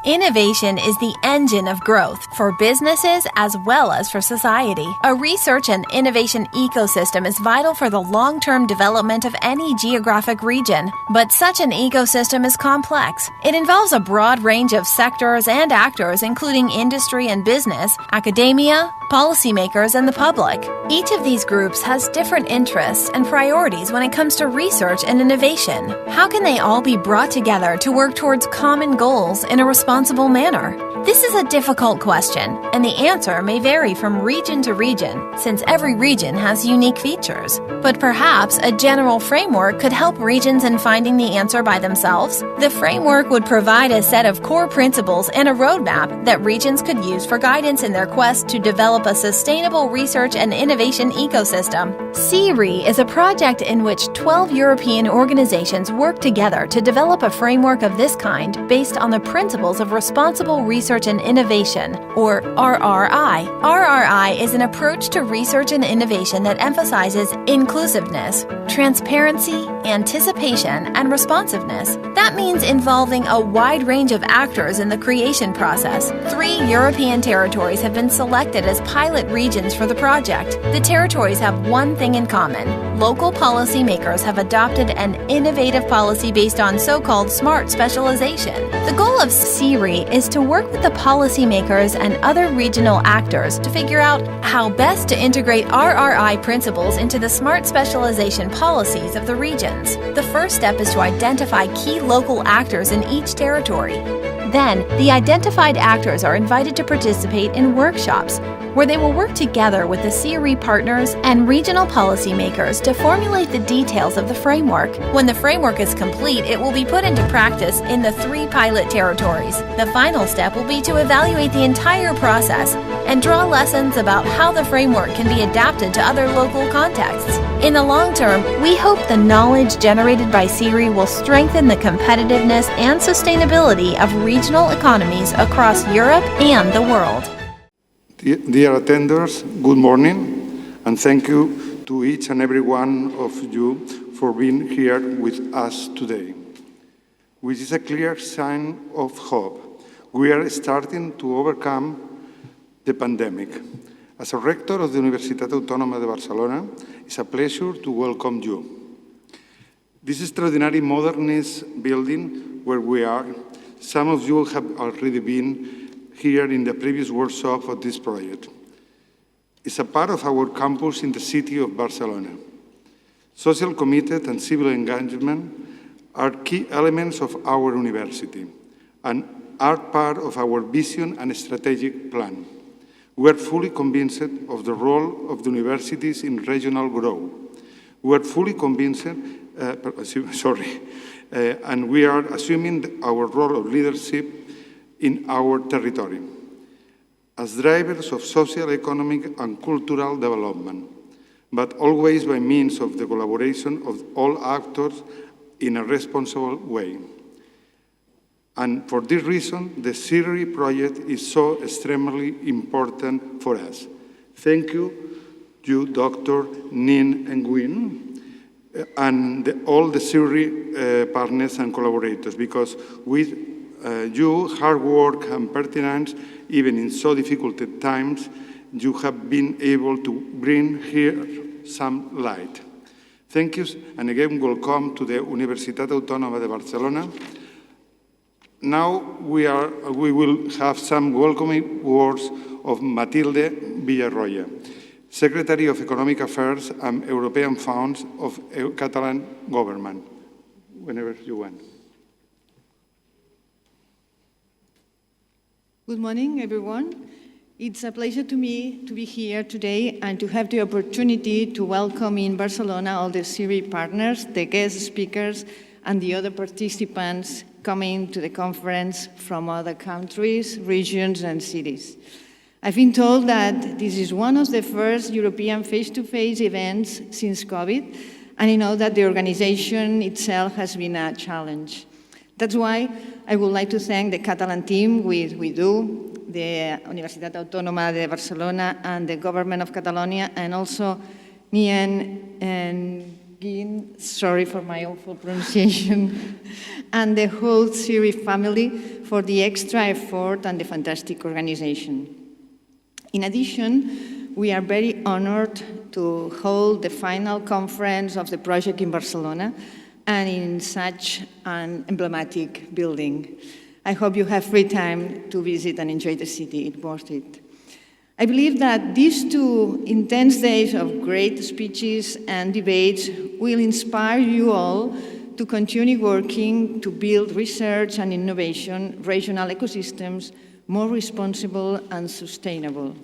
Innovation is the engine of growth for businesses as well as for society. A research and innovation ecosystem is vital for the long-term development of any geographic region, but such an ecosystem is complex. It involves a broad range of sectors and actors, including industry and business, academia, policymakers, and the public. Each of these groups has different interests and priorities when it comes to research and innovation. How can they all be brought together to work towards common goals in a responsible manner? This is a difficult question, and the answer may vary from region to region, since every region has unique features. But perhaps a general framework could help regions in finding the answer by themselves. The framework would provide a set of core principles and a roadmap that regions could use for guidance in their quest to develop a sustainable research and innovation ecosystem. SeeRRI is a project in which 12 European organizations work together to develop a framework of this kind based on the principles of responsible research and innovation, or RRI. RRI is an approach to research and innovation that emphasizes inclusiveness, transparency, anticipation, and responsiveness. That means involving a wide range of actors in the creation process. 3 European territories have been selected as pilot regions for the project. The territories have one thing in common. Local policymakers have adopted an innovative policy based on so-called smart specialization. The goal of SeeRRI is to work with the policymakers and other regional actors to figure out how best to integrate RRI principles into the smart specialization policies of the regions. The first step is to identify key local actors in each territory. Then, the identified actors are invited to participate in workshops where they will work together with the SeeRRI partners and regional policymakers to formulate the details of the framework. When the framework is complete, it will be put into practice in the 3 pilot territories. The final step will be to evaluate the entire process and draw lessons about how the framework can be adapted to other local contexts. In the long term, we hope the knowledge generated by SeeRRI will strengthen the competitiveness and sustainability of regional economies across Europe and the world. Dear attenders, good morning, and thank you to each and every one of you for being here with us today, which is a clear sign of hope. We are starting to overcome the pandemic. As a rector of the Universitat Auto de Barcelona, it's a pleasure to welcome you. This extraordinary modernist building where we are, some of you have already been here in the previous workshop of this project. It's a part of our campus in the city of Barcelona. Social committed and civil engagement are key elements of our university and are part of our vision and strategic plan. We are fully convinced of the role of the universities in regional growth. We are fully convinced, and we are assuming our role of leadership in our territory as drivers of social, economic, and cultural development, but always by means of the collaboration of all actors in a responsible way. And for this reason, the SeeRRI project is so extremely important for us. Thank you, Dr. Nin and Gwyn, and all the SeeRRI partners and collaborators, because with your hard work and pertinence, even in so difficult times, you have been able to bring here some light. Thank you, and again, welcome to the Universitat Autónoma de Barcelona. Now we will have some welcoming words of Matilde Villarroya, Secretary of Economic Affairs and European Funds of Catalan Government. Whenever you want. Good morning, everyone. It's a pleasure to me to be here today and to have the opportunity to welcome in Barcelona all the SeeRRI partners, the guest speakers, and the other participants coming to the conference from other countries, regions, and cities. I've been told that this is one of the first European face-to-face events since COVID, and I know that the organization itself has been a challenge. That's why I would like to thank the Catalan team with you, the Universitat Autónoma de Barcelona and the Government of Catalonia, and also Nian and Gin, sorry for my awful pronunciation, and the whole SeeRRI family for the extra effort and the fantastic organization. In addition, we are very honored to hold the final conference of the project in Barcelona and in such an emblematic building. I hope you have free time to visit and enjoy the city. It's worth it. I believe that these 2 intense days of great speeches and debates will inspire you all to continue working to build research and innovation regional ecosystems more responsible and sustainable.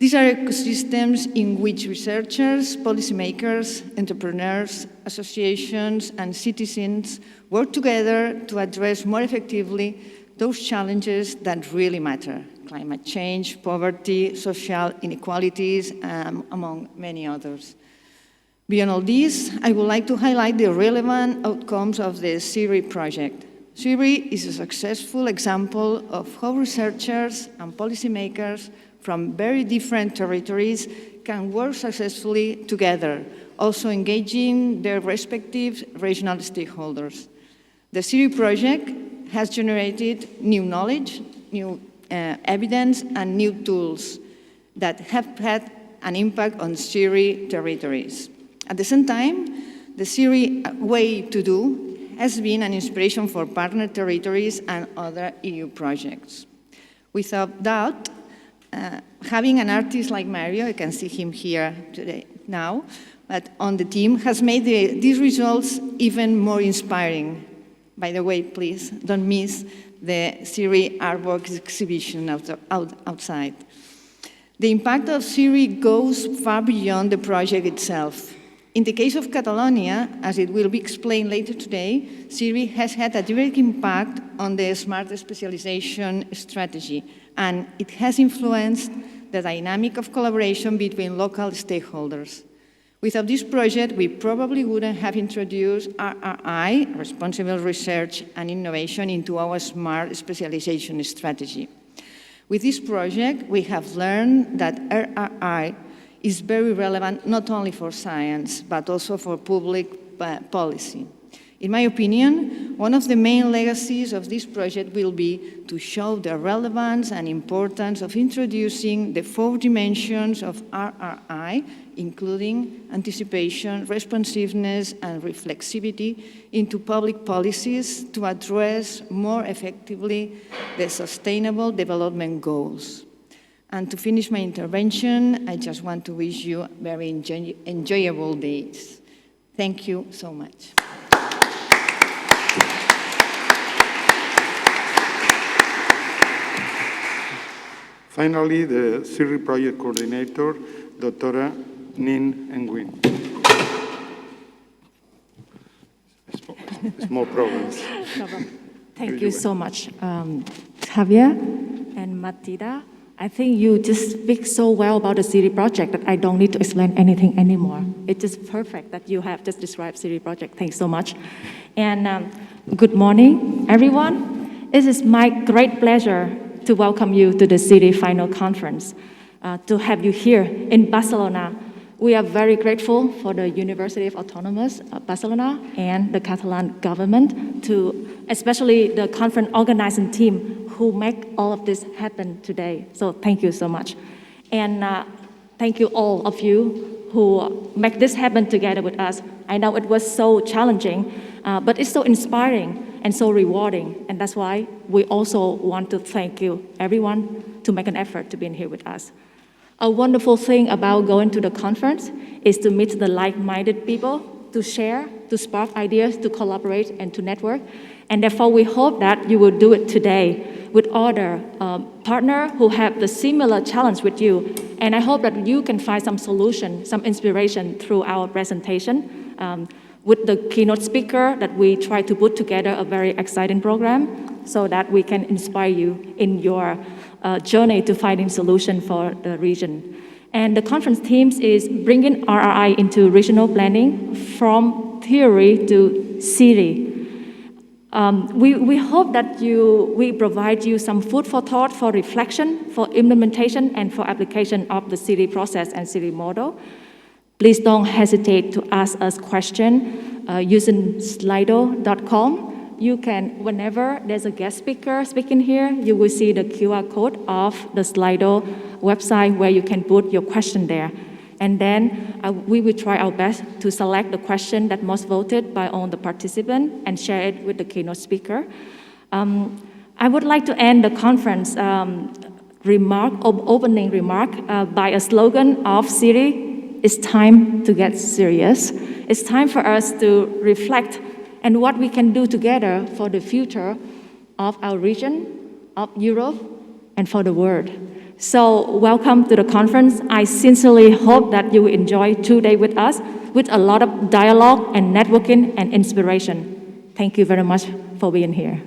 These are ecosystems in which researchers, policymakers, entrepreneurs, associations, and citizens work together to address more effectively those challenges that really matter: climate change, poverty, social inequalities, among many others. Beyond all this, I would like to highlight the relevant outcomes of the SeeRRI project. SeeRRI is a successful example of how researchers and policymakers from very different territories can work successfully together, also engaging their respective regional stakeholders. The SeeRRI project has generated new knowledge, new evidence, and new tools that have had an impact on SeeRRI territories. At the same time, the SeeRRI way to do has been an inspiration for partner territories and other EU projects. Without doubt, having an artist like Mario, I can see him here today now, but on the team has made these results even more inspiring. By the way, please don't miss the SeeRRI artwork exhibition outside. The impact of SeeRRI goes far beyond the project itself. In the case of Catalonia, as it will be explained later today, SeeRRI has had a direct impact on the smart specialization strategy, and it has influenced the dynamic of collaboration between local stakeholders. Without this project, we probably wouldn't have introduced RRI, Responsible Research and Innovation, into our smart specialization strategy. With this project, we have learned that RRI is very relevant not only for science, but also for public policy. In my opinion, one of the main legacies of this project will be to show the relevance and importance of introducing the 4 dimensions of RRI, including anticipation, responsiveness, and reflexivity, into public policies to address more effectively the Sustainable Development Goals. And to finish my intervention, I just want to wish you very enjoyable days. Thank you so much. Finally, the SeeRRI project coordinator, Dr. Nin Nguyen. Small problems. Thank you so much, Javier and Matilda. I think you just speak so well about the SeeRRI project that I don't need to explain anything anymore. It's just perfect that you have just described SeeRRI project. Thanks so much. And good morning, everyone. It is my great pleasure to welcome you to the SeeRRI final conference, to have you here in Barcelona. We are very grateful for the University of Autonomous Barcelona and the Catalan government, especially the conference organizing team who make all of this happen today. So thank you so much. And thank you all of you who make this happen together with us. I know it was so challenging, but it's so inspiring and so rewarding. And that's why we also want to thank you, everyone, to make an effort to be in here with us. A wonderful thing about going to the conference is to meet the like-minded people, to share, to spark ideas, to collaborate, and to network. And therefore, we hope that you will do it today with other partners who have the similar challenge with you. And I hope that you can find some solution, some inspiration through our presentation. With the keynote speaker, that we try to put together a very exciting program so that we can inspire you in your journey to finding solution for the region. And the conference theme is bringing RRI into regional planning from theory to SeeRRI. We hope that we provide you some food for thought, for reflection, for implementation, and for application of the SeeRRI process and SeeRRI model. Please don't hesitate to ask us questions using slido.com. You can, whenever there's a guest speaker speaking here, you will see the QR code of the Slido website where you can put your question there. And then we will try our best to select the question that most voted by all the participants and share it with the keynote speaker. I would like to end the conference opening remark by a slogan of SeeRRI: it's time to get serious. It's time for us to reflect and what we can do together for the future of our region, of Europe, and for the world. So welcome to the conference. I sincerely hope that you will enjoy 2 days with us with a lot of dialogue and networking and inspiration. Thank you very much for being here.